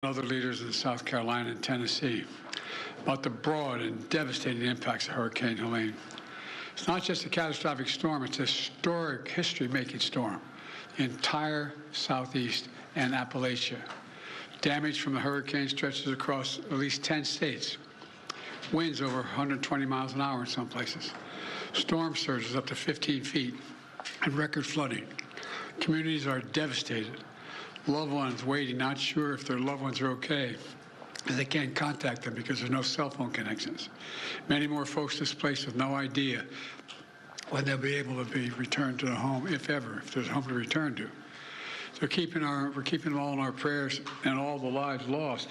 other leaders in South Carolina and Tennessee about the broad and devastating impacts of Hurricane Helene. It's not just a catastrophic storm, it's a historic, history-making storm. The entire Southeast and Appalachia. Damage from the hurricane stretches across at least 10 states. Winds over 120 miles an hour in some places. Storm surges up to 15 feet and record flooding. Communities are devastated. Loved ones waiting, not sure if their loved ones are okay, and they can't contact them because there's no cell phone connections. Many more folks displaced with no idea when they'll be able to be returned to the home, if ever, if there's a home to return to. So we're keeping them all in our prayers, and all the lives lost,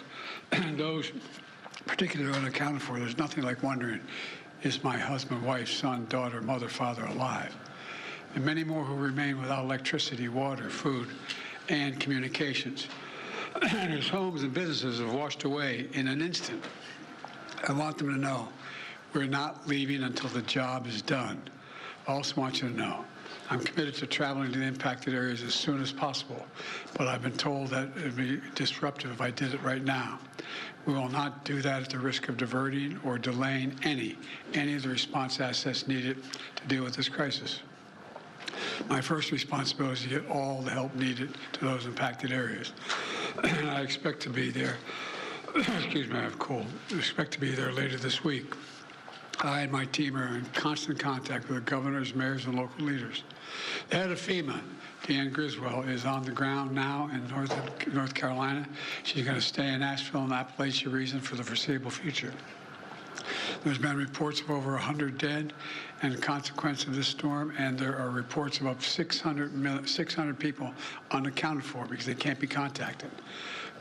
and those particularly unaccounted for. There's nothing like wondering, is my husband, wife, son, daughter, mother, father alive? And many more who remain without electricity, water, food, and communications. And whose homes and businesses have washed away in an instant. I want them to know we're not leaving until the job is done. I also want you to know I'm committed to traveling to the impacted areas as soon as possible, but I've been told that it would be disruptive if I did it right now. We will not do that at the risk of diverting or delaying any of the response assets needed to deal with this crisis. My first responsibility is to get all the help needed to those impacted areas. And I expect to be there, excuse me, I have a cold. I expect to be there later this week. I and my team are in constant contact with the governors, mayors, and local leaders. The head of FEMA, Deanne Griswold, is on the ground now in North Carolina. She's going to stay in Asheville and Appalachia region for the foreseeable future. There's been reports of over 100 dead and the consequence of this storm, and there are reports of up 600 people unaccounted for because they can't be contacted.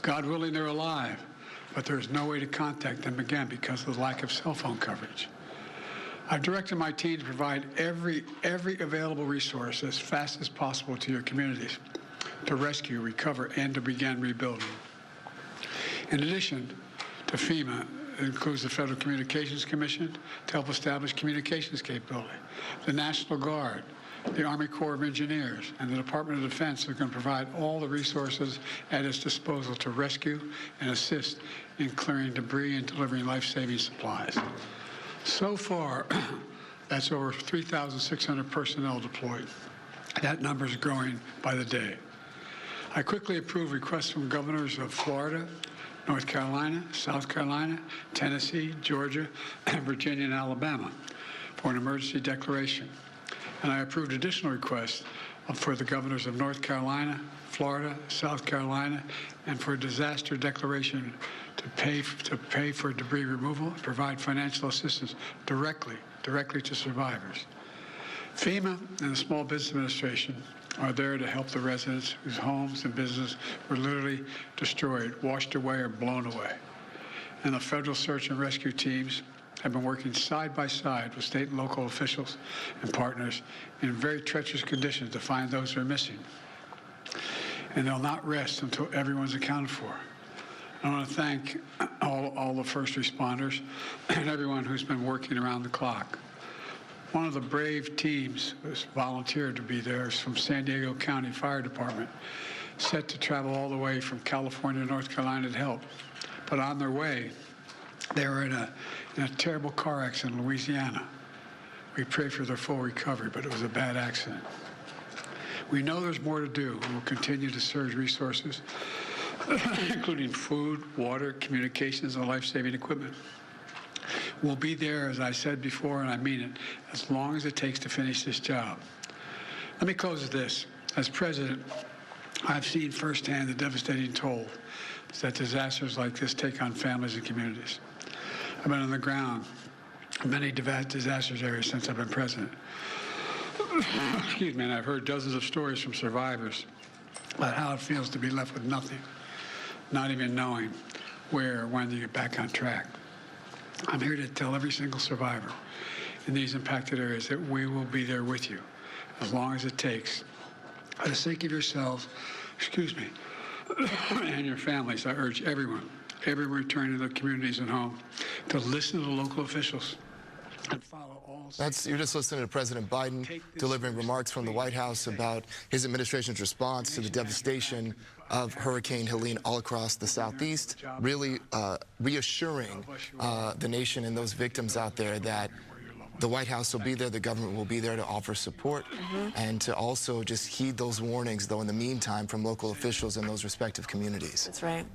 God willing, they're alive, but there's no way to contact them again because of the lack of cell phone coverage. I've directed my team to provide every available resource as fast as possible to your communities to rescue, recover, and to begin rebuilding. In addition to FEMA, it includes the Federal Communications Commission to help establish communications capability, the National Guard, the Army Corps of Engineers, and the Department of Defense are going to provide all the resources at its disposal to rescue and assist in clearing debris and delivering life-saving supplies. So far, that's over 3,600 personnel deployed. That number is growing by the day. I quickly approved requests from governors of Florida, North Carolina, South Carolina, Tennessee, Georgia, Virginia, and Alabama for an emergency declaration. And I approved additional requests for the governors of North Carolina, Florida, South Carolina, and for a disaster declaration to pay for debris removal and provide financial assistance directly to survivors. FEMA and the Small Business Administration are there to help the residents whose homes and businesses were literally destroyed, washed away, or blown away. And the federal search and rescue teams have been working side by side with state and local officials and partners in very treacherous conditions to find those who are missing. And they'll not rest until everyone's accounted for. I want to thank all the first responders and everyone who's been working around the clock. One of the brave teams who's volunteered to be there is from San Diego County Fire Department, set to travel all the way from California to North Carolina to help. But on their way, they were in a terrible car accident in Louisiana. We pray for their full recovery, but it was a bad accident. We know there's more to do, and we'll continue to surge resources, including food, water, communications, and life-saving equipment. We'll be there, as I said before, and I mean it, as long as it takes to finish this job. Let me close with this. As president, I've seen firsthand the devastating toll that disasters like this take on families and communities. I've been on the ground in many disaster areas since I've been president. Excuse me, and I've heard dozens of stories from survivors about how it feels to be left with nothing, not even knowing where or when to get back on track. I'm here to tell every single survivor in these impacted areas that we will be there with you as long as it takes. For the sake of yourselves, and your families, I urge everyone returning to their communities and home to listen to the local officials and follow all. You're just listening to President Biden delivering remarks from the White House about his administration's response to the devastation of Hurricane Helene all across the Southeast, really reassuring the nation and those victims out there that the White House will be there, the government will be there to offer support, and to also just heed those warnings, though, in the meantime, from local officials in those respective communities. That's right.